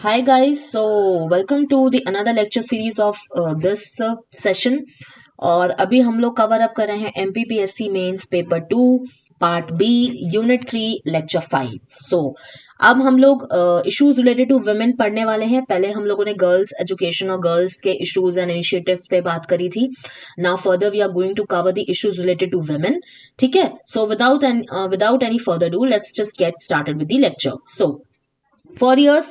Hi guys, so welcome to the another lecture series of this session. और अभी हम लोग कवर अप कर रहे हैं MPPSC mains paper 2 part B unit 3 lecture 5. So अब हम लोग इश्यूज रिलेटेड टू वुमेन पढ़ने वाले हैं. पहले हम लोगों ने गर्ल्स एजुकेशन और गर्ल्स के इश्यूज एंड इनिशिएटिव्स पे बात करी थी. Now further we are going to cover the issues related to women. ठीक है, so without any further do let's just get started with the lecture. So for years,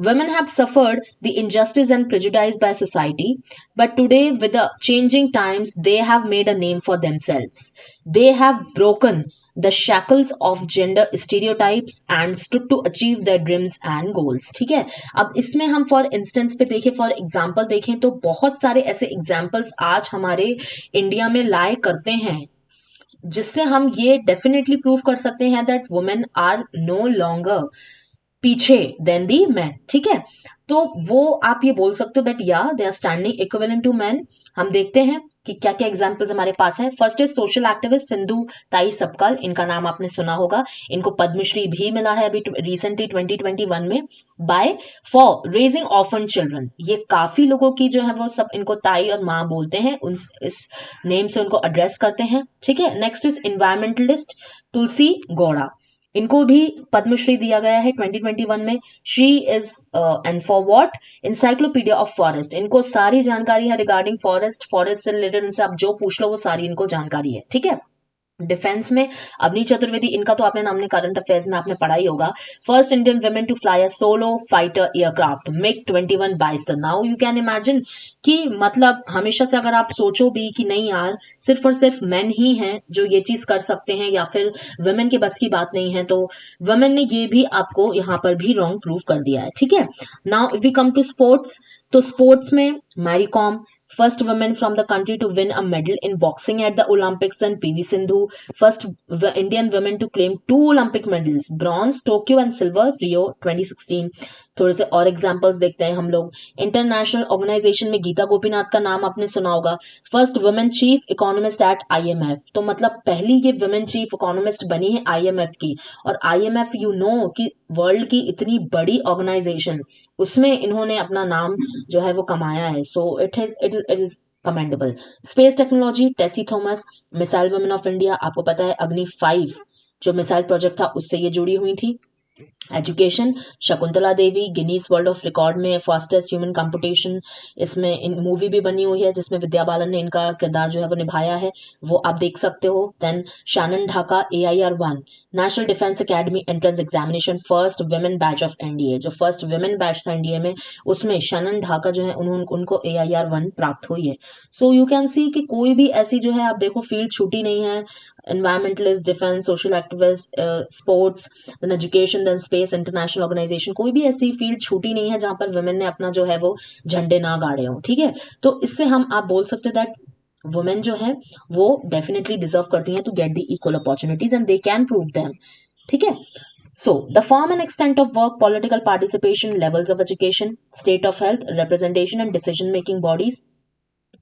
women have suffered the injustice and prejudice by society, but today, with the changing times, they have made a name for themselves. They have broken the shackles of gender stereotypes and stood to achieve their dreams and goals. ठीक है, अब इसमें हम for instance पे देखें, for example देखें तो बहुत सारे ऐसे एग्जाम्पल्स आज हमारे इंडिया में लाए करते हैं जिससे हम ये डेफिनेटली प्रूव कर सकते हैं that women are no longer पीछे देन दी मैन. ठीक है, तो वो आप ये बोल सकते हो दैट या they are standing equivalent to man. हम देखते हैं कि क्या क्या एग्जांपल्स हमारे पास हैं. First is social activist Sindhu ताई सपकाल. इनका नाम आपने सुना होगा. इनको पद्मश्री भी मिला है अभी रिसेंटली 2021 में by for raising orphan children. ये काफी लोगों की जो है वो सब इनको ताई और माँ बोलते हैं, इस नेम से उनको एड्रेस करते हैं. ठीक है, नेक्स्ट इज इन्वायरमेंटलिस्ट तुलसी गौड़ा. इनको भी पद्मश्री दिया गया है 2021 में. She is and for what encyclopedia of forest. इनको सारी जानकारी है रिगार्डिंग फॉरेस्ट से रिलेटेड. इनसे आप जो पूछ लो वो सारी इनको जानकारी है. ठीक है, डिफेंस में अवनी चतुर्वेदी. इनका तो आपने नाम करंट अफेयर्स में आपने पढ़ा ही होगा. First Indian women to fly a solo fighter aircraft MiG 21 Bison. Now you can imagine कि मतलब हमेशा से अगर आप सोचो भी कि नहीं यार सिर्फ और सिर्फ मेन ही हैं जो ये चीज कर सकते हैं या फिर वुमेन के बस की बात नहीं है, तो वुमेन ने ये भी आपको यहाँ पर भी रॉन्ग प्रूव कर दिया है. ठीक है, now if we come to sports, तो स्पोर्ट्स में Mary Kom, first woman from the country to win a medal in boxing at the Olympics, and PV Sindhu, first Indian woman to claim 2 Olympic medals, bronze Tokyo and silver Rio 2016. थोड़े से और examples देखते हैं हम लोग. International organisation में गीता गोपीनाथ का नाम आपने सुना होगा. First women chief economist at IMF. तो मतलब पहली ये वुमेन चीफ इकोनॉमिस्ट बनी है IMF की. और IMF यू नो कि वर्ल्ड की इतनी बड़ी ऑर्गेनाइजेशन, उसमें इन्होंने अपना नाम जो है वो कमाया है. सो it is commendable. Space technology Tessy Thomas, missile women of India. आपको पता है अग्नि 5 जो मिसाइल प्रोजेक्ट था उससे ये जुड़ी हुई थी. Education Shakuntala Devi, Guinness world of record में फास्टेस्ट ह्यूमन कंप्यूटेशन. इसमें इन मूवी भी बनी हुई है जिसमें विद्या बालन ने इनका किरदार जो है वो निभाया है, वो आप देख सकते हो. Then Shanan Dhaka AIR-1 National Defence Academy entrance examination, first women batch of NDA. जो फर्स्ट वुमेन बैच था एनडीए में उसमें शानन ढाका जो है उनको AIR-1 प्राप्त हुई है. सो यू कैन सी कि कोई भी ऐसी जो है आप देखो फील्ड छूटी नहीं है. Environmentalist, defence, social activist, sports, then education, then space, international organisation, कोई भी ऐसी फील्ड छूटी नहीं है जहां पर वुमेन ने अपना जो है वो झंडे ना गाड़े हों. ठीक है, तो इससे हम आप बोल सकते हैं दैट वुमेन जो है वो डेफिनेटली डिजर्व करती हैं to get the equal opportunities and they can prove them. ठीक है, so the form and extent of work, political participation, levels of education, state of health, representation and decision making bodies,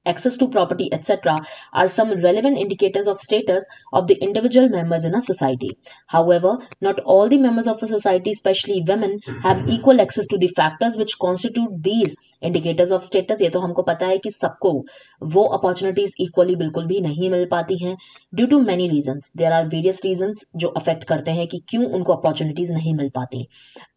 access to property, etc., are some relevant indicators of status of the individual members in a society. However, not all the members of a society, especially women, have equal access to the factors which constitute these indicators of status. ये तो हमको पता है कि सबको वो opportunities equally बिल्कुल भी नहीं मिल पाती हैं due to many reasons. There are various reasons जो अफेक्ट करते हैं कि क्यों उनको अपॉर्चुनिटीज नहीं मिल पाती.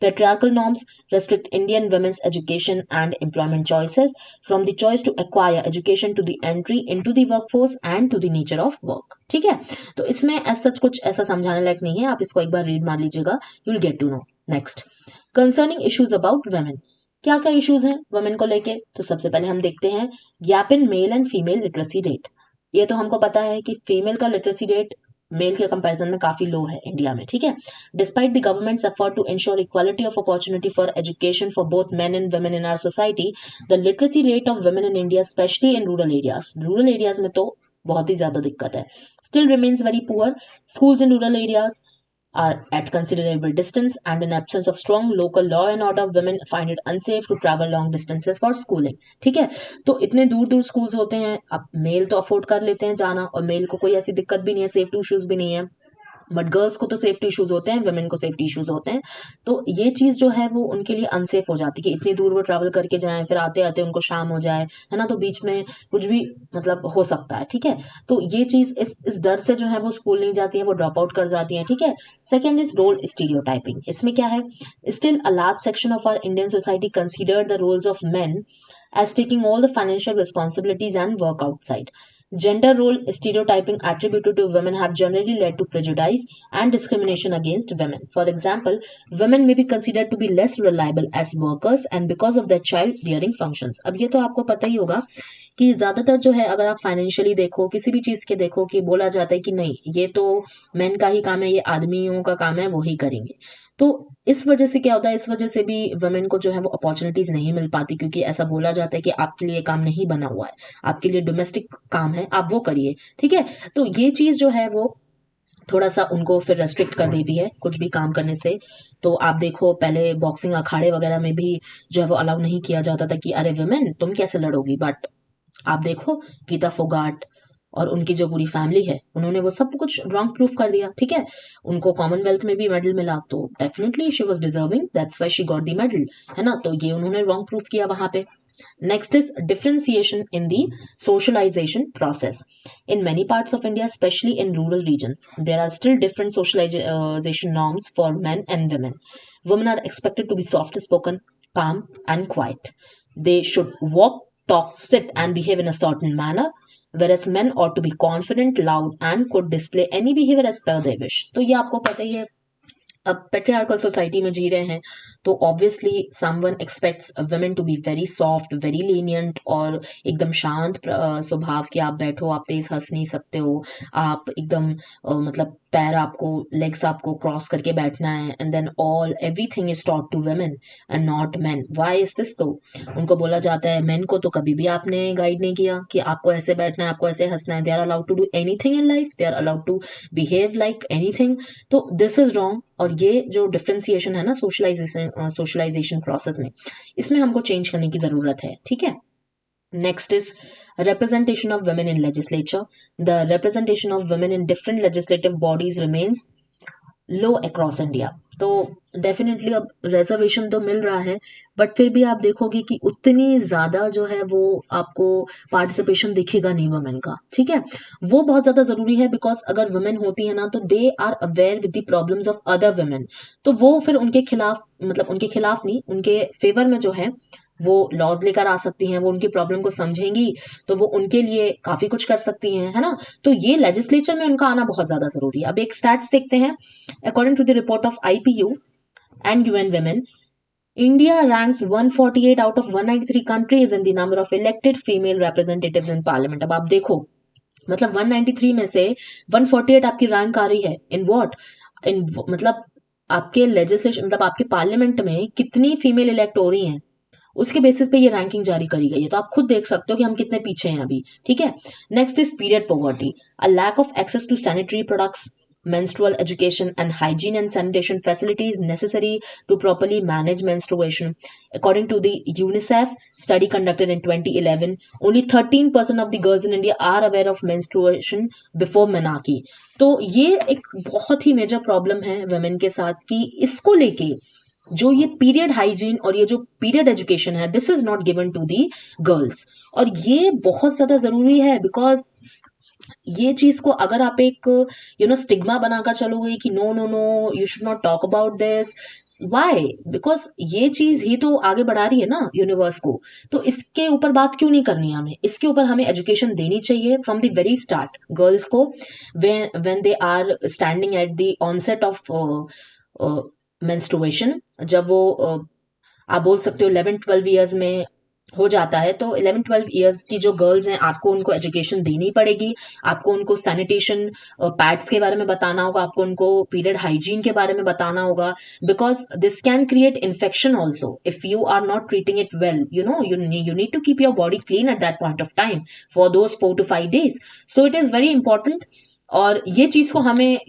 Patriarchal norms restrict Indian women's education and employment choices, from the choice to acquire education to the entry into the workforce and to the nature of work. ठीक है, तो इसमें ऐसा कुछ ऐसा समझाने लायक नहीं है. आप इसको एक बार रीड मार लीजिएगा, you will get to know. Next, concerning issues about women. क्या क्या इश्यूज हैं वुमेन को लेके, तो सबसे पहले हम देखते हैं gap in male and female literacy rate. ये तो हमको पता है कि फीमेल का लिटरेसी रेट मेल के कंपैरिजन में काफी लो है इंडिया में. ठीक है, despite the government's effort to ensure equality of opportunity for education for both men and women in our society, the literacy rate of women in India specially in rural areas में तो बहुत ही ज्यादा दिक्कत है. Still remains very poor. Schools in rural areas are at considerable distance, and in absence of strong local law and order, women find it unsafe to travel long distances for schooling. ठीक है, तो इतने दूर दूर schools होते हैं. अब mail तो अफोर्ड कर लेते हैं जाना, और मेल को कोई ऐसी दिक्कत भी नहीं है, सेफ्टी इश्यूज भी नहीं है, बट गर्ल्स को तो सेफ्टी इश्यूज होते हैं, वुमेन को सेफ्टी इश्यूज होते हैं। तो ये चीज जो है वो उनके लिए अनसेफ हो जाती है कि इतनी दूर वो ट्रैवल करके जाएं, फिर आते आते उनको शाम हो जाए, है ना, तो बीच में कुछ भी मतलब हो सकता है, ठीक है। तो ये चीज इस डर से जो है वो स्कूल नहीं जाती है, वो ड्रॉप आउट कर जाती है, ठीक है। Second is role stereotyping. इसमें क्या है, still a large section of our Indian society consider the roles of men as taking all the financial responsibilities and work outside. Gender role stereotyping attributed to women have generally led to prejudice and discrimination against women. For example, women may be considered to be less reliable as workers and because of their child rearing functions. अब ये तो आपको पता ही होगा कि ज्यादातर जो है, अगर आप फाइनेंशियली देखो, किसी भी चीज के देखो, कि बोला जाता है कि नहीं ये तो मेन का ही काम है, ये आदमियों का काम है, वो ही करेंगे। तो इस वजह से क्या होता है, इस वजह से भी वुमेन को जो है वो अपॉर्चुनिटीज नहीं मिल पाती, क्योंकि ऐसा बोला जाता है कि आपके लिए काम नहीं बना हुआ है, आपके लिए डोमेस्टिक काम है, आप वो करिए, ठीक है। तो ये चीज जो है वो थोड़ा सा उनको फिर रेस्ट्रिक्ट कर देती है कुछ भी काम करने से। तो आप देखो पहले बॉक्सिंग अखाड़े वगैरह में भी जो है वो अलाउ नहीं किया जाता था कि अरे वुमेन तुम कैसे लड़ोगी, बट आप देखो गीता फोगाट और उनकी जो पूरी फैमिली है, उन्होंने वो सब कुछ रॉन्ग प्रूफ कर दिया, ठीक है। उनको कॉमनवेल्थ में भी मेडल मिला, तो definitely she was deserving, that's why she got the medal, है ना। तो ये उन्होंने रॉन्ग प्रूफ किया वहां पे। Next is differentiation in the socialization process. In many parts of India, especially in rural regions, there are still different socialization norms for men and women. Women are expected to be soft spoken, calm, and quiet. They should walk, talk, sit, and behave in a certain manner, whereas men ought to be confident, loud, and could display any behavior as per their wish. तो ये आपको पता ही है, अब patriarchal society में जी रहे हैं, तो obviously someone expects women to be very soft, very lenient, और एकदम शांत स्वभाव के। आप बैठो, आप तेज हंस नहीं सकते हो, आप एकदम मतलब पैर आपको, लेग्स आपको क्रॉस करके बैठना है, and then all everything is taught to women and not men. Why is this? तो उनको बोला जाता है मेन को तो कभी भी आपने गाइड नहीं किया कि आपको ऐसे बैठना है, आपको ऐसे हंसना है। They are allowed to do anything in life, they are allowed to behave like anything. तो दिस इज रॉन्ग। और ये जो डिफ्रेंसिएशन है ना सोशलाइजेशन प्रोसेस में, इसमें हमको चेंज करने की जरूरत है, ठीक है। Next is representation of women in legislature. The representation of women in different legislative bodies remains low across India. तो डेफिनेटली अब रिजर्वेशन तो मिल रहा है, बट फिर भी आप देखोगे कि उतनी ज्यादा जो है वो आपको पार्टिसिपेशन दिखेगा नहीं वुमेन का, ठीक है। वो बहुत ज्यादा जरूरी है, बिकॉज अगर वुमेन होती है ना तो they are aware with the problems of other women, तो वो फिर उनके खिलाफ, मतलब उनके खिलाफ नहीं, उनके फेवर में जो है वो लॉज लेकर आ सकती हैं, वो उनकी प्रॉब्लम को समझेंगी, तो वो उनके लिए काफी कुछ कर सकती हैं, है ना। तो ये लेजिस्लेचर में उनका आना बहुत ज्यादा जरूरी है। अब एक स्टैट्स देखते हैं। According to the report of IPU and UN Women, India ranks 148 out of 193 countries in the number of elected female representatives in parliament. अब आप देखो, मतलब 193 में से 148 आपकी रैंक आ रही है इन व्हाट, इन मतलब आपके लेजिस्लेशन, मतलब आपके पार्लियामेंट में कितनी फीमेल इलेक्ट हो रही हैं, उसके बेसिस पे ये रैंकिंग जारी करी गई है। तो आप खुद देख सकते हो कि हम कितने पीछे हैं अभी, ठीक है। Next is period poverty. A lack of access to sanitary products, menstrual education and hygiene and sanitation facilities necessary to properly manage menstruation. According to the UNICEF study conducted in 2011, only 13% of the girls in India are aware of menstruation before menarche. तो ये एक बहुत ही major problem है women के साथ, कि इसको लेके जो ये पीरियड हाइजीन और ये जो पीरियड एजुकेशन है, this is not given to the girls. और ये बहुत ज्यादा जरूरी है, बिकॉज ये चीज को अगर आप एक स्टिग्मा बनाकर चलोगे कि no no no you should not talk about this, why? Because ये चीज ही तो आगे बढ़ा रही है ना यूनिवर्स को, तो इसके ऊपर बात क्यों नहीं करनी है हमें? इसके ऊपर हमें एजुकेशन देनी चाहिए from the very start girls को, when they are standing at the onset of menstruation. जब वो आप बोल सकते हो 11-12 ईयर्स में हो जाता है, तो 11-12 ईयर्स की जो गर्ल्स हैं, आपको उनको एजुकेशन देनी पड़ेगी। आपको उनको सैनिटेशन पैड्स के बारे में बताना होगा, आपको उनको पीरियड हाइजीन के बारे में बताना होगा, because this can create infection also if you are not treating it well. You need to keep your body clean at that point of time for those 4 to 5 days. So it is very important. और ये चीज को हमें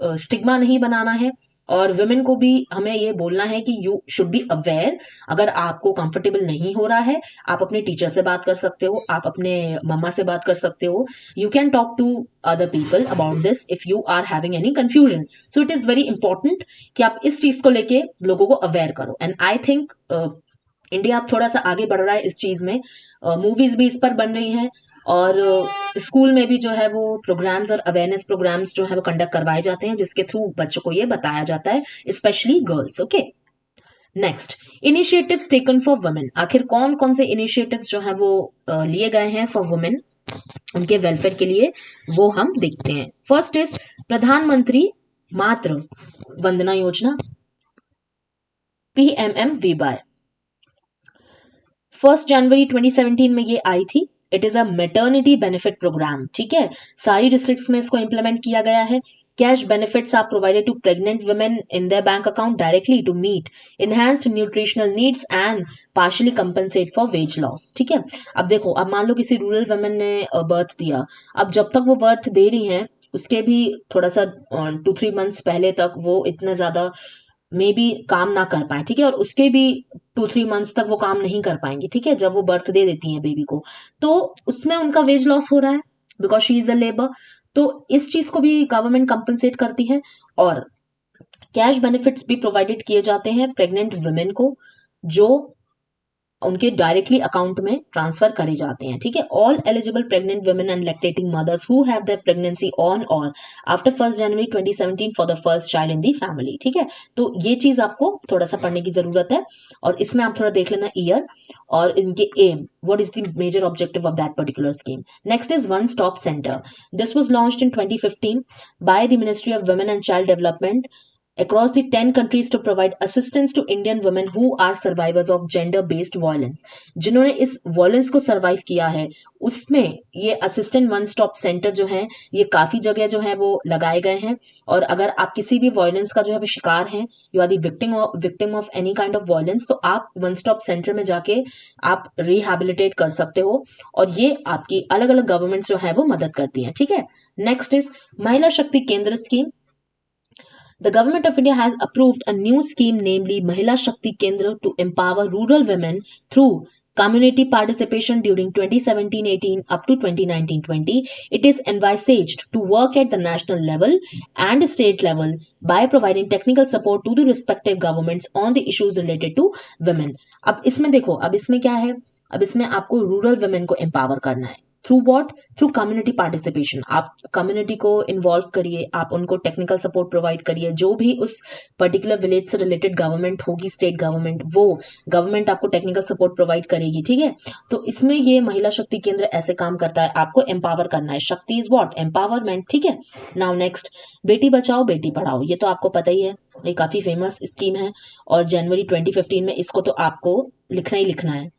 stigma नहीं बनाना है, और women को भी हमें ये बोलना है कि यू शुड बी अवेयर। अगर आपको कंफर्टेबल नहीं हो रहा है, आप अपने टीचर से बात कर सकते हो, आप अपने मम्मा से बात कर सकते हो। You can talk to other people about this if you are having any confusion. So it is very important कि आप इस चीज को लेके लोगों को अवेयर करो। एंड आई थिंक इंडिया अब थोड़ा सा आगे बढ़ रहा है इस चीज में। मूवीज भी इस पर बन रही हैं, और स्कूल में भी जो है वो प्रोग्राम्स और अवेयरनेस प्रोग्राम्स जो है वो कंडक्ट करवाए जाते हैं, जिसके थ्रू बच्चों को ये बताया जाता है, specially girls. Okay, next, initiatives taken for women. आखिर कौन कौन से इनिशिएटिव्स जो है वो लिए गए हैं फॉर वुमेन, उनके वेलफेयर के लिए, वो हम देखते हैं। फर्स्ट इज प्रधानमंत्री मातृ वंदना योजना, PMMVY। 1 जनवरी 2017 में ये आई थी। It is a maternity benefit programme, ठीक है। सारी डिस्ट्रिक्ट्स में इसको इंप्लीमेंट किया गया है। Cash benefits are provided to pregnant women in their bank account directly to meet enhanced nutritional needs and partially compensate for wage loss, ठीक है। अब देखो, अब मान लो किसी रूरल वुमेन ने बर्थ दिया, अब जब तक वो बर्थ दे रही हैं उसके भी थोड़ा सा 2-3 मंथ्स पहले तक वो इतना ज्यादा मे बी काम ना कर पाए, ठीक है, और उसके भी 2-3 मंथ्स तक वो काम नहीं कर पाएंगी, ठीक है, जब वो बर्थ दे देती हैं बेबी को, तो उसमें उनका वेज लॉस हो रहा है because she is a labour. तो इस चीज को भी गवर्नमेंट कंपनसेट करती है। और कैश बेनिफिट्स भी प्रोवाइडेड किए जाते हैं प्रेग्नेंट वुमेन को, जो उनके डायरेक्टली अकाउंट में ट्रांसफर करे जाते हैं, ठीक है। All eligible pregnant women and lactating mothers who have their pregnancy on or after 1 January 2017 for the first child in the family, ठीक है। तो ये चीज आपको थोड़ा सा पढ़ने की जरूरत है, और इसमें आप थोड़ा देख लेना ईयर और इनके aim, what is the major objective of that particular scheme. Next is one stop centre. This was launched in 2015 by the Ministry of Women and Child Development across the 10 countries to provide assistance to Indian women who are survivors of gender-based violence। जिन्होंने इस violence को survive किया है, उसमें ये assistant one stop centre जो है ये काफी जगह जो है वो लगाए गए हैं। और अगर आप किसी भी वायलेंस का जो है वो शिकार हैं, you are the victim of any kind of violence, तो आप वन स्टॉप सेंटर में जाके आप रिहेबिलिटेट कर सकते हो, और ये आपकी अलग अलग गवर्नमेंट्स जो है वो मदद करती हैं, ठीक है। नेक्स्ट इज महिला शक्ति केंद्र scheme. The Government of India has approved a new scheme, namely Mahila Shakti Kendra, to empower rural women through community participation during 2017-18 up to 2019-20. It is envisaged to work at the national level and state level by providing technical support to the respective governments on the issues related to women. अब इसमें देखो, अब इसमें क्या है, अब इसमें आपको रूरल वुमेन को एम्पावर करना है through what, through community participation. आप कम्युनिटी को इन्वॉल्व करिए, आप उनको टेक्निकल सपोर्ट प्रोवाइड करिए, जो भी उस पर्टिकुलर विलेज से रिलेटेड गवर्नमेंट होगी, स्टेट गवर्नमेंट, वो गवर्नमेंट आपको टेक्निकल सपोर्ट प्रोवाइड करेगी, ठीक है। तो इसमें ये महिला शक्ति केंद्र ऐसे काम करता है, आपको एम्पावर करना है। शक्ति इज वॉट, एम्पावरमेंट, ठीक है। Now next, Beti Bachao Beti Padhao. ये तो आपको पता ही है, ये काफी फेमस स्कीम है, और जनवरी 2015 में इसको तो आपको लिखना ही लिखना है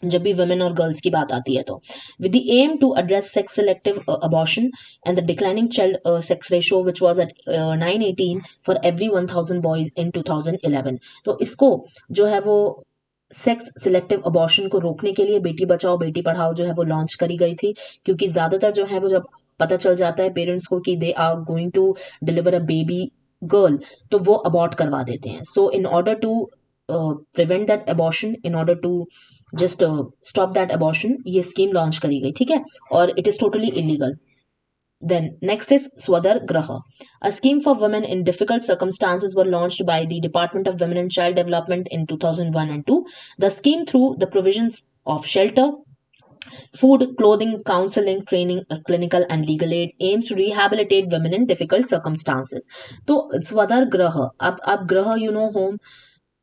जब भी वुमेन और गर्ल्स की बात आती है। तो with the aim to address sex selective abortion and the declining child sex ratio which was at 918 for every 1000 boys in 2011। तो इसको जो है वो सेक्स सिलेक्टिव अबॉर्शन को रोकने के लिए बेटी बचाओ बेटी पढ़ाओ जो है वो लॉन्च करी गई थी, क्योंकि ज्यादातर जो है वो जब पता चल जाता है पेरेंट्स को कि they are going to deliver a baby girl, तो वो अबॉर्ट करवा देते हैं। So in order to prevent that abortion, in order to just stop that abortion, ये स्कीम लॉन्च करी गई, ठीक है, और it is totally illegal. Then next is Swadhar Graha, a scheme for women in difficult circumstances were launched by the Department of Women and Child Development in 2001 and 2. The scheme through the provisions of shelter, food, clothing, counseling, training, clinical and legal aid aims to rehabilitate women in difficult circumstances. तो Swadhar Graha, अब ग्रह you know home,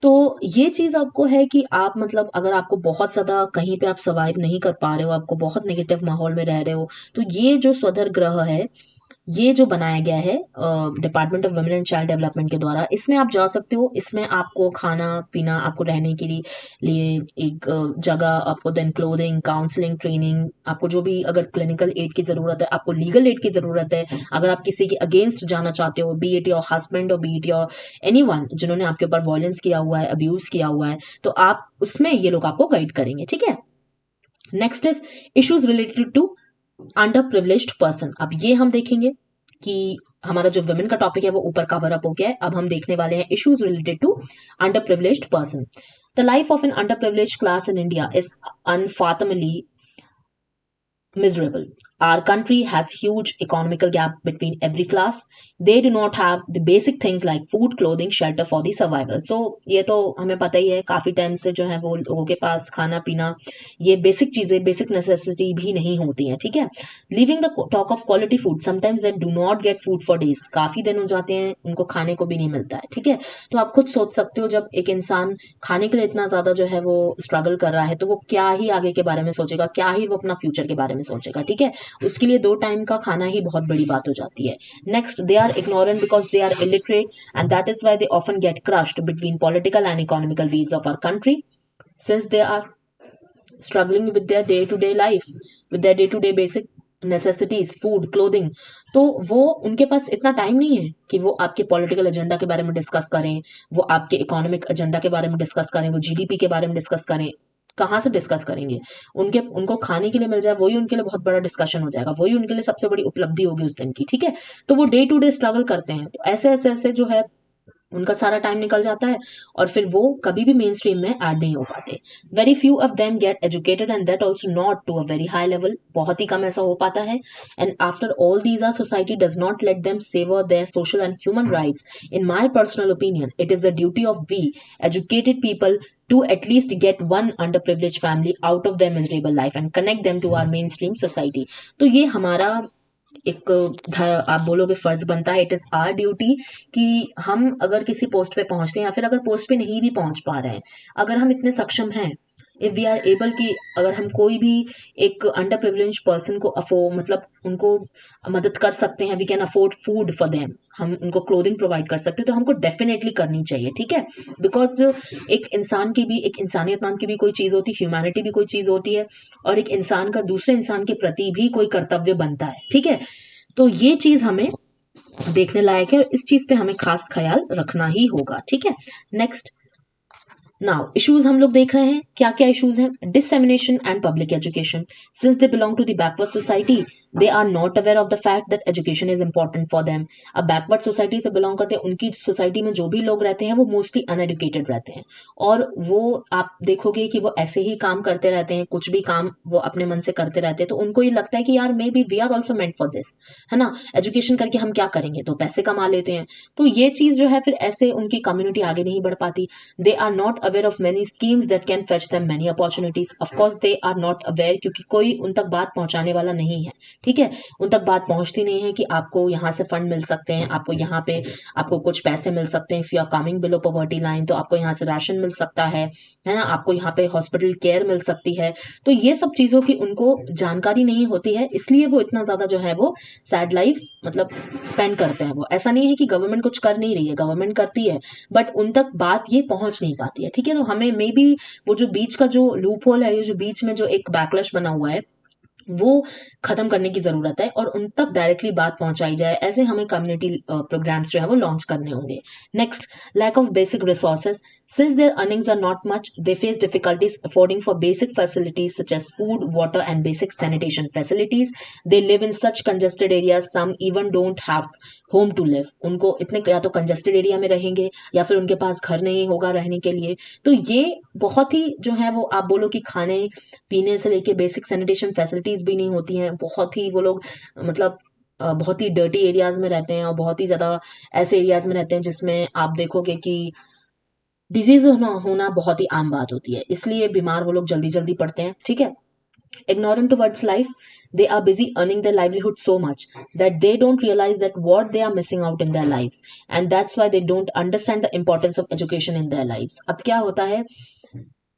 तो ये चीज आपको है कि आप मतलब अगर आपको बहुत ज्यादा कहीं पे आप सर्वाइव नहीं कर पा रहे हो, आपको बहुत नेगेटिव माहौल में रह रहे हो, तो ये जो स्वधर ग्रह है, ये जो बनाया गया है department of Women and Child development के द्वारा, इसमें आप जा सकते हो। इसमें आपको खाना पीना, आपको रहने के लिए एक जगह, आपको देन क्लोथिंग, काउंसलिंग, ट्रेनिंग, आपको जो भी अगर क्लिनिकल एड की जरूरत है, आपको लीगल एड की जरूरत है, अगर आप किसी के अगेंस्ट जाना चाहते हो, बी इट योर हस्बैंड और बी इट योर एनीवन जिन्होंने आपके ऊपर वायलेंस किया हुआ है, अब्यूज किया हुआ है, तो आप उसमें ये लोग आपको गाइड करेंगे, ठीक है। Next is issues related to underprivileged person. अब ये हम देखेंगे कि हमारा जो वुमेन का टॉपिक है वो ऊपर कवर अप हो गया है। अब हम देखने वाले हैं issues related to underprivileged person. The life of an underprivileged class in India is unfathomably miserable. Our country has huge economical gap between every class. They do not have the basic things like food, clothing, shelter for the survival. So ये तो हमें पता ही है, काफी time से जो है वो लोगों के पास खाना पीना, ये बेसिक चीजें, बेसिक नेसेसिटी भी नहीं होती हैं, ठीक है। Living the talk of quality food, sometimes they do not get food for days, काफी दिन हो जाते हैं उनको खाने को भी नहीं मिलता है, ठीक है। तो आप खुद सोच सकते हो, जब एक इंसान खाने के लिए इतना ज्यादा जो है वो स्ट्रगल कर रहा है, तो वो क्या ही आगे के बारे में सोचेगा, क्या ही वो अपना फ्यूचर के बारे में सोचेगा, ठीक है। उसके लिए 2 टाइम का खाना ही बहुत बड़ी बात हो जाती है। Next, they are ignorant because they are illiterate and that is why they often get crushed between political and economical wheels of our country since they are struggling with their day to day life, with their day to day basic necessities, food, clothing. तो वो उनके पास इतना time नहीं है कि वो आपके political agenda के बारे में डिस्कस करें, वो आपके इकोनॉमिक एजेंडा के बारे में डिस्कस करें, वो जीडीपी के बारे में डिस्कस करें। कहाँ से डिस्कस करेंगे? उनको खाने के लिए मिल जाए वही उनके लिए बहुत बड़ा डिस्कशन हो जाएगा, वही उनके लिए सबसे बड़ी उपलब्धि होगी उस दिन की, ठीक है। तो वो डे टू डे स्ट्रगल करते हैं, तो ऐसे ऐसे ऐसे जो है उनका सारा टाइम निकल जाता है और फिर वो कभी भी मेन स्ट्रीम में ऐड नहीं हो पाते। Very few of them get educated and that also not to a very high level, बहुत ही कम ऐसा हो पाता है। And after all these are society does not let them savour their social and human rights. In my personal opinion it is the duty of we educated people to at least get one underprivileged family out of their miserable life and connect them to our mainstream society. तो ये हमारा एक आप बोलोगे फर्ज बनता है, it is our duty, कि हम अगर किसी पोस्ट पे पहुंचते हैं या फिर अगर पोस्ट पे नहीं भी पहुंच पा रहे हैं, अगर हम इतने सक्षम हैं, इफ वी आर एबल, कि अगर हम कोई भी एक अंडर प्रिविलेज पर्सन को मतलब उनको मदद कर सकते हैं, we can afford food for them, हम उनको क्लोथिंग प्रोवाइड कर सकते हैं, तो हमको डेफिनेटली करनी चाहिए, ठीक है। बिकॉज एक इंसान की भी, एक इंसानियत नाम की भी कोई चीज होती है, ह्यूमैनिटी भी कोई चीज होती है, और एक इंसान का दूसरे इंसान के प्रति भी कोई कर्तव्य बनता है, ठीक है। तो ये चीज हमें देखने लायक है और इस चीज पे हमें खास ख्याल रखना ही होगा, ठीक है। नेक्स्ट, नाउ इश्यूज हम लोग देख रहे हैं, क्या क्या इश्यूज हैं। Dissemination and public education, since they belong to the backward society they are not aware of the fact that education is important for them. अब बैकवर्ड सोसाइटी से बिलोंग करते हैं, उनकी सोसाइटी में जो भी लोग रहते हैं वो मोस्टली अनएडुकेटेड रहते हैं, और वो आप देखोगे कि वो ऐसे ही काम करते रहते हैं, कुछ भी काम वो अपने मन से करते रहते हैं, तो उनको ये लगता है कि यार maybe we are also meant for this, है ना, एजुकेशन करके हम क्या करेंगे, तो पैसे कमा लेते हैं। तो ये चीज जो है फिर ऐसे उनकी कम्युनिटी आगे नहीं बढ़ पाती। They are not aware of many schemes that can fetch them many opportunities, of course they are not aware, क्योंकि कोई उन तक बात पहुंचाने वाला नहीं है, ठीक है। उन तक बात पहुंचती नहीं है कि आपको यहाँ से फंड मिल सकते हैं, आपको यहाँ पे आपको कुछ पैसे मिल सकते हैं, if you are coming below poverty line, तो आपको यहाँ से राशन मिल सकता है ना, आपको यहाँ पे हॉस्पिटल केयर मिल सकती है। तो ये सब चीजों की उनको जानकारी नहीं होती है, इसलिए वो इतना ज्यादा जो है वो सैड लाइफ मतलब स्पेंड करते हैं। वो ऐसा नहीं है कि गवर्नमेंट कुछ कर नहीं रही है, गवर्नमेंट करती है, बट उन तक बात ये पहुंच नहीं पाती है, ठीक है। तो हमें मे बी वो जो बीच का जो लूप होल है, ये जो बीच में जो एक बैकलैश बना हुआ है, वो खत्म करने की जरूरत है और उन तक डायरेक्टली बात पहुंचाई जाए, ऐसे हमें कम्युनिटी प्रोग्राम्स जो है वो लॉन्च करने होंगे। Next, lack of basic resources, since their earnings are not much they face difficulties affording for basic facilities such as food, water and basic sanitation facilities. They live in such congested areas, some even don't have home to live. उनको इतने या तो congested area में रहेंगे या फिर उनके पास घर नहीं होगा रहने के लिए। तो ये बहुत ही जो है वो आप बोलो कि खाने पीने से लेके बेसिक सैनिटेशन फैसिलिटीज भी नहीं होती हैं, बहुत ही वो लोग मतलब बहुत ही डर्टी एरियाज में रहते हैं और बहुत ही ज्यादा ऐसे एरियाज में रहते हैं जिसमें आप देखोगे कि डिजीज होना बहुत ही आम बात होती है, इसलिए बीमार वो लोग जल्दी जल्दी पड़ते हैं, ठीक है। Ignorant towards life, they are busy earning their livelihood so much that they don't realize that what they are missing out in their lives, and that's why they don't understand the importance of education in their lives. अब क्या होता है,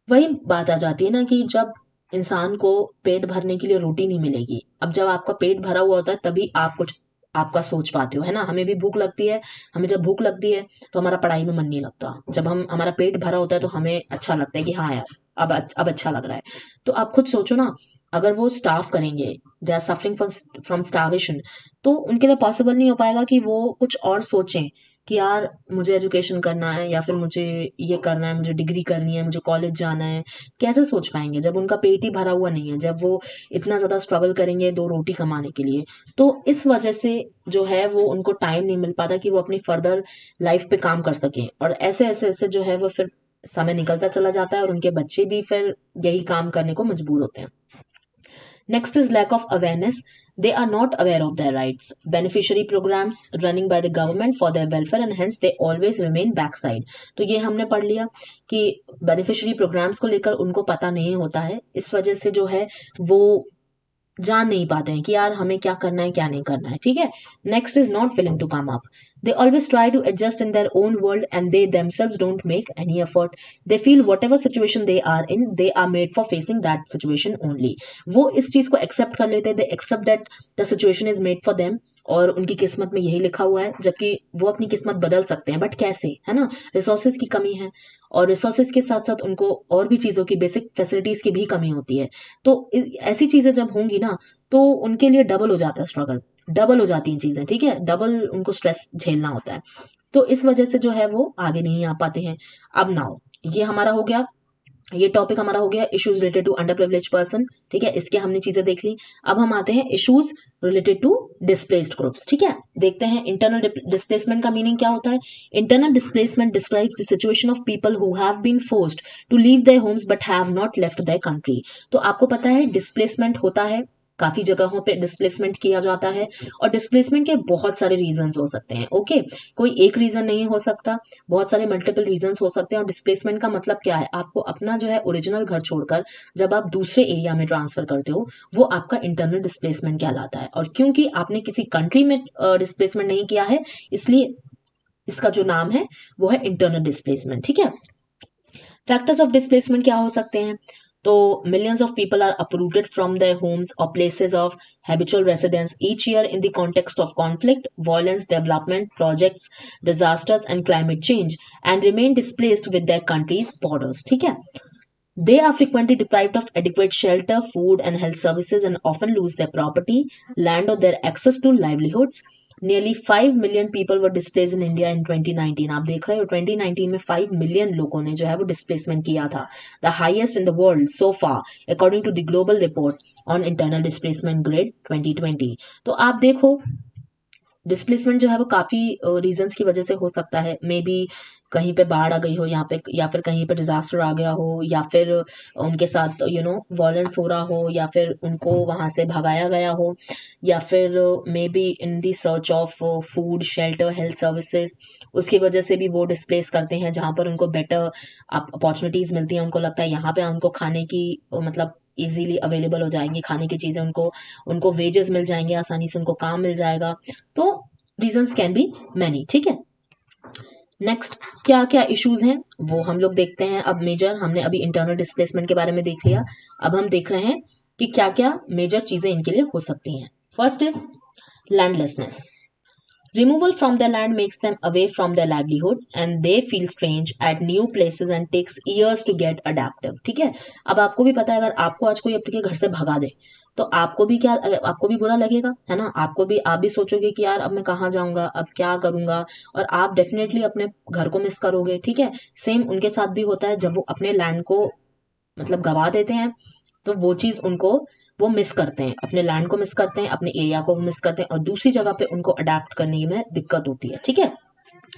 वही बात आ जाती है ना कि जब इंसान को पेट भरने के लिए रोटी नहीं मिलेगी, अब जब आपका पेट भरा हुआ होता है तभी आप कुछ आपका सोच पाते हो, है ना। हमें भी भूख लगती है, हमें जब भूख लगती है तो हमारा पढ़ाई में मन नहीं लगता, जब हमारा पेट भरा होता है तो हमें अच्छा लगता है कि हाँ यार अब अच्छा लग रहा है। तो आप खुद सोचो ना, अगर वो स्टाफ करेंगे, they are suffering from starvation, तो उनके लिए पॉसिबल नहीं हो पाएगा कि वो कुछ और सोचें कि यार मुझे एजुकेशन करना है या फिर मुझे ये करना है, मुझे डिग्री करनी है, मुझे कॉलेज जाना है, कैसे सोच पाएंगे जब उनका पेट ही भरा हुआ नहीं है, जब वो इतना ज़्यादा स्ट्रगल करेंगे दो रोटी कमाने के लिए। तो इस वजह से जो है वो उनको टाइम नहीं मिल पाता कि वो अपनी फर्दर लाइफ पे काम कर सकें, और ऐसे ऐसे ऐसे जो है वो फिर समय निकलता चला जाता है और उनके बच्चे भी फिर यही काम करने को मजबूर होते हैं। Next is lack of awareness. They are not aware of their rights. Beneficiary programs running by the government for their welfare and hence they always remain backside. तो ये हमने पढ़ लिया कि बेनिफिशियरी प्रोग्राम्स को लेकर उनको पता नहीं होता है, इस वजह से जो है वो जान नहीं पाते हैं कि यार हमें क्या करना है क्या नहीं करना है। ठीक है, next is not willing to come up. They always try to adjust in their own world and they themselves don't make any effort. They feel whatever situation they are made for facing that situation only. वो इस चीज को accept कर लेते हैं, they accept that the situation is made for them और उनकी किस्मत में यही लिखा हुआ है, जबकि वो अपनी किस्मत बदल सकते हैं, बट कैसे, है ना। रिसोर्सेज की कमी है और रिसोर्सेज के साथ साथ उनको और भी चीज़ों की, बेसिक फैसिलिटीज़ की भी कमी होती है। तो ऐसी चीज़ें जब होंगी ना तो उनके लिए डबल हो जाता है स्ट्रगल, डबल हो जाती हैं चीज़ें। ठीक है, डबल उनको स्ट्रेस झेलना होता है, तो इस वजह से जो है वो आगे नहीं आ पाते हैं। अब नाउ ये हमारा हो गया, ये टॉपिक हमारा हो गया issues related to under privilege person. ठीक है, इसके हमने चीजें देख ली। अब हम आते हैं issues related to displaced groups. ठीक है, देखते हैं इंटरनल डिस्प्लेसमेंट का मीनिंग क्या होता है। Internal displacement describes the situation of people who have been forced to leave their homes but have not left their country. तो आपको पता है डिस्प्लेसमेंट होता है, काफी जगहों पे डिस्प्लेसमेंट किया जाता है और डिस्प्लेसमेंट के बहुत सारे रीजंस हो सकते हैं। ओके, कोई एक रीजन नहीं हो सकता, बहुत सारे मल्टीपल रीजंस हो सकते हैं। और डिस्प्लेसमेंट का मतलब क्या है, आपको अपना जो है ओरिजिनल घर छोड़कर जब आप दूसरे एरिया में ट्रांसफर करते हो वो आपका इंटरनल डिस्प्लेसमेंट कहलाता है। और क्योंकि आपने किसी कंट्री में डिस्प्लेसमेंट नहीं किया है इसलिए इसका जो नाम है वो है इंटरनल डिस्प्लेसमेंट। ठीक है, फैक्टर्स ऑफ डिस्प्लेसमेंट क्या हो सकते हैं। तो millions of people are uprooted from their homes or places of habitual residence each year in the context of conflict, violence, development projects, disasters and climate change and remain displaced with their country's borders. ठीक है, they are frequently deprived of adequate shelter, food and health services and often lose their property, land or their access to livelihoods. Nearly 5 million people were displaced in India in 2019. आप देख रहे हो 2019 में 5 million लोगों ने जो है वो डिस्प्लेसमेंट किया था, the highest in the world so far according to the Global Report on Internal Displacement GRID 2020। तो आप देखो डिस्प्लेसमेंट जो है वो काफ़ी रीजंस की वजह से हो सकता है। मे बी कहीं पे बाढ़ आ गई हो यहाँ पे, या फिर कहीं पे डिजास्टर आ गया हो, या फिर उनके साथ वॉयलेंस हो रहा हो, या फिर उनको वहाँ से भगाया गया हो, या फिर may be in the search of food, shelter, health services, उसकी वजह से भी वो डिस्प्लेस करते हैं जहाँ पर उनको बेटर अपॉर्चुनिटीज़ मिलती हैं। उनको लगता है यहाँ पे उनको खाने की मतलब इजीली अवेलेबल हो जाएंगी खाने की चीज़ें, उनको उनको वेजेस मिल जाएंगे, आसानी से उनको काम मिल जाएगा। तो रीजंस कैन बी मैनी। ठीक है, नेक्स्ट क्या क्या इश्यूज हैं वो हम लोग देखते हैं। अब मेजर, हमने अभी इंटरनल डिस्प्लेसमेंट के बारे में देख लिया, अब हम देख रहे हैं कि क्या क्या मेजर चीजें इनके लिए हो सकती हैं। First is landlessness. Removal from their land makes them away from their livelihood and they feel strange at new places and takes years to get adaptive. ठीक है, अब आपको भी पता है अगर आपको आज कोई अपने घर से भगा दे तो आपको भी क्या, आपको भी बुरा लगेगा, है ना। आपको भी, आप भी सोचोगे कि यार अब मैं कहाँ जाऊंगा, अब क्या करूंगा, और आप डेफिनेटली अपने घर को मिस करोगे। ठीक है, सेम उनके साथ भी होता है जब वो अपने लैंड को मतलब गवा देते हैं तो वो चीज़ उनको, वो मिस करते हैं, अपने लैंड को मिस करते हैं, अपने एरिया को मिस करते हैं और दूसरी जगह पे उनको अडेप्ट करने में दिक्कत होती है। ठीक है,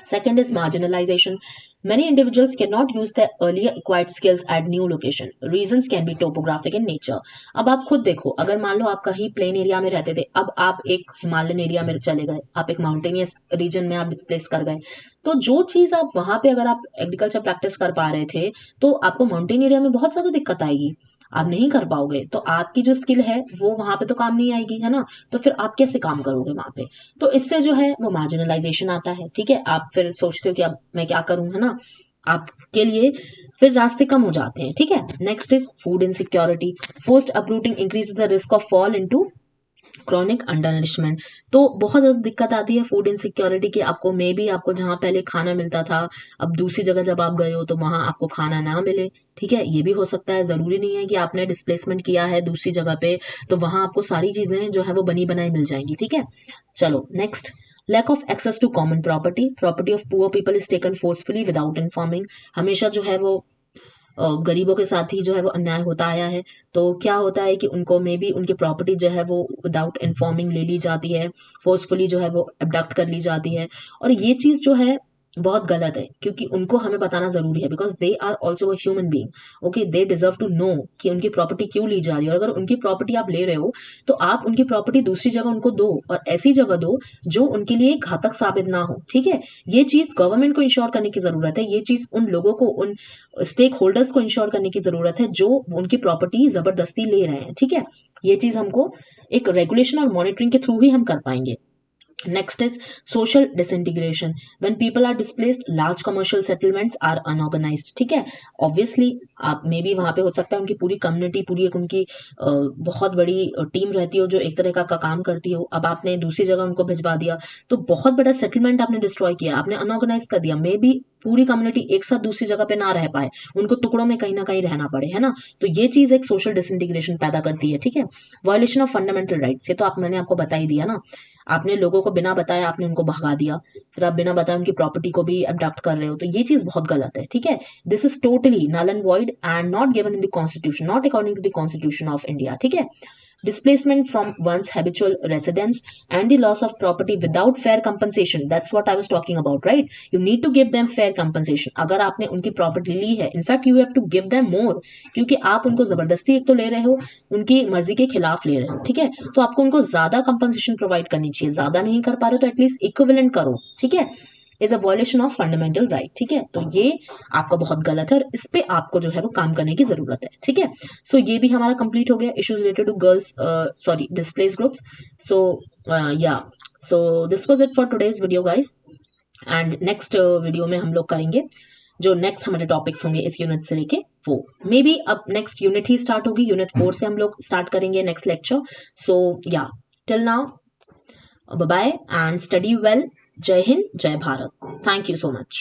second is marginalisation. Many individuals cannot use their earlier acquired skills at new location. Reasons can be topographic in nature. अब आप खुद देखो, अगर मान लो आप कहीं प्लेन एरिया में रहते थे, अब आप एक हिमालयन एरिया में चले गए, आप एक माउंटेनियस रीजन में आप डिस्प्लेस कर गए, तो जो चीज़ आप वहां पे अगर आप एग्रीकल्चर प्रैक्टिस कर पा रहे थे तो आपको माउंटेन एरिया में बहुत ज़्यादा दिक्कत आएगी, आप नहीं कर पाओगे, तो आपकी जो स्किल है वो वहां पे तो काम नहीं आएगी, है ना। तो फिर आप कैसे काम करोगे वहां पे, तो इससे जो है वो मार्जिनलाइजेशन आता है। ठीक है, आप फिर सोचते हो कि अब मैं क्या करूं, है ना, आपके लिए फिर रास्ते कम हो जाते हैं। ठीक है, next is food insecurity. Forced uprooting increase the risk of fall into chronic undernourishment. तो बहुत ज़्यादा दिक्कत आती है फूड इनसिक्योरिटी की, आपको मे बी आपको जहाँ पहले खाना मिलता था अब दूसरी जगह जब आप गए हो तो वहाँ आपको खाना ना मिले। ठीक है, ये भी हो सकता है, ज़रूरी नहीं है कि आपने डिस्प्लेसमेंट किया है दूसरी जगह पे तो वहाँ आपको सारी चीज़ें जो है वो बनी बनाई मिल जाएंगी। ठीक है, चलो next, lack of access to common property of poor people is taken forcefully without informing. हमेशा जो है वो गरीबों के साथ ही जो है वो अन्याय होता आया है। तो क्या होता है कि उनको मे बी उनकी प्रॉपर्टी जो है वो विदाउट इन्फॉर्मिंग ले ली जाती है, फोर्सफुली जो है वो अबडक्ट कर ली जाती है। और ये चीज़ जो है बहुत गलत है, क्योंकि उनको हमें बताना जरूरी है, because they are also a human being. Okay, they deserve to know कि उनकी प्रॉपर्टी क्यों ली जा रही है। और अगर उनकी प्रॉपर्टी आप ले रहे हो तो आप उनकी प्रॉपर्टी दूसरी जगह उनको दो, और ऐसी जगह दो जो उनके लिए घातक साबित ना हो। ठीक है, ये चीज गवर्नमेंट को इंश्योर करने की जरूरत है, ये चीज उन लोगों को, उन स्टेक होल्डर्स को इंश्योर करने की जरूरत है जो उनकी प्रॉपर्टी जबरदस्ती ले रहे हैं। ठीक है, ये चीज हमको एक रेगुलेशन और मॉनिटरिंग के थ्रू ही हम कर पाएंगे। Next is social disintegration. When people are displaced, large commercial settlements are unorganized. ठीक है, ऑब्वियसली आप मे बी वहां पे हो सकता है उनकी पूरी कम्युनिटी, पूरी एक उनकी बहुत बड़ी टीम रहती हो जो एक तरह का काम करती हो। अब आपने दूसरी जगह उनको भिजवा दिया तो बहुत बड़ा सेटलमेंट आपने डिस्ट्रॉय किया, आपने अनऑर्गेनाइज कर दिया। मे बी पूरी कम्युनिटी एक साथ दूसरी जगह पे ना रह पाए, उनको टुकड़ों में कहीं ना कहीं रहना पड़े, है ना। तो ये चीज एक सोशल डिसइंटीग्रेशन पैदा करती है। ठीक है, वायोलेशन ऑफ फंडामेंटल राइट्स, ये तो मैंने आपको बता ही दिया ना। आपने लोगों को बिना बताए आपने उनको भगा दिया, फिर आप बिना बताए उनकी प्रॉपर्टी को भी अबडक्ट कर रहे हो, तो ये चीज बहुत गलत है। ठीक है, this is totally null and void and not given in the constitution, not according to the constitution of India. ठीक है, displacement from one's habitual residence and the loss of property without fair compensation, that's what I was talking about, right? You need to give them fair compensation. अगर आपने उनकी property ली है, in fact you have to give them more, क्योंकि आप उनको जबरदस्ती एक तो ले रहे हो, उनकी मर्जी के खिलाफ ले रहे हो। ठीक है, तो आपको उनको ज्यादा कंपनसेशन प्रोवाइड करनी चाहिए, ज्यादा नहीं कर पा रहे हो तो एटलीस्ट इक्विवेलेंट करो। ठीक है, is a violation of fundamental right. ठीक है, तो ये आपका बहुत गलत है और इस पे आपको जो है वो काम करने की जरूरत है। ठीक है, सो ये भी हमारा कंप्लीट हो गया, issues related to girls, sorry displaced groups. So yeah, so this was it for today's video guys, and next video में हम लोग करेंगे जो नेक्स्ट हमारे टॉपिक्स होंगे इस यूनिट से लेके वो मे बी अब नेक्स्ट यूनिट ही स्टार्ट होगी, यूनिट 4 से हम लोग स्टार्ट करेंगे next lecture. So yeah, till now bye bye and study well. Jai Hind, Jai Bharat. Thank you so much.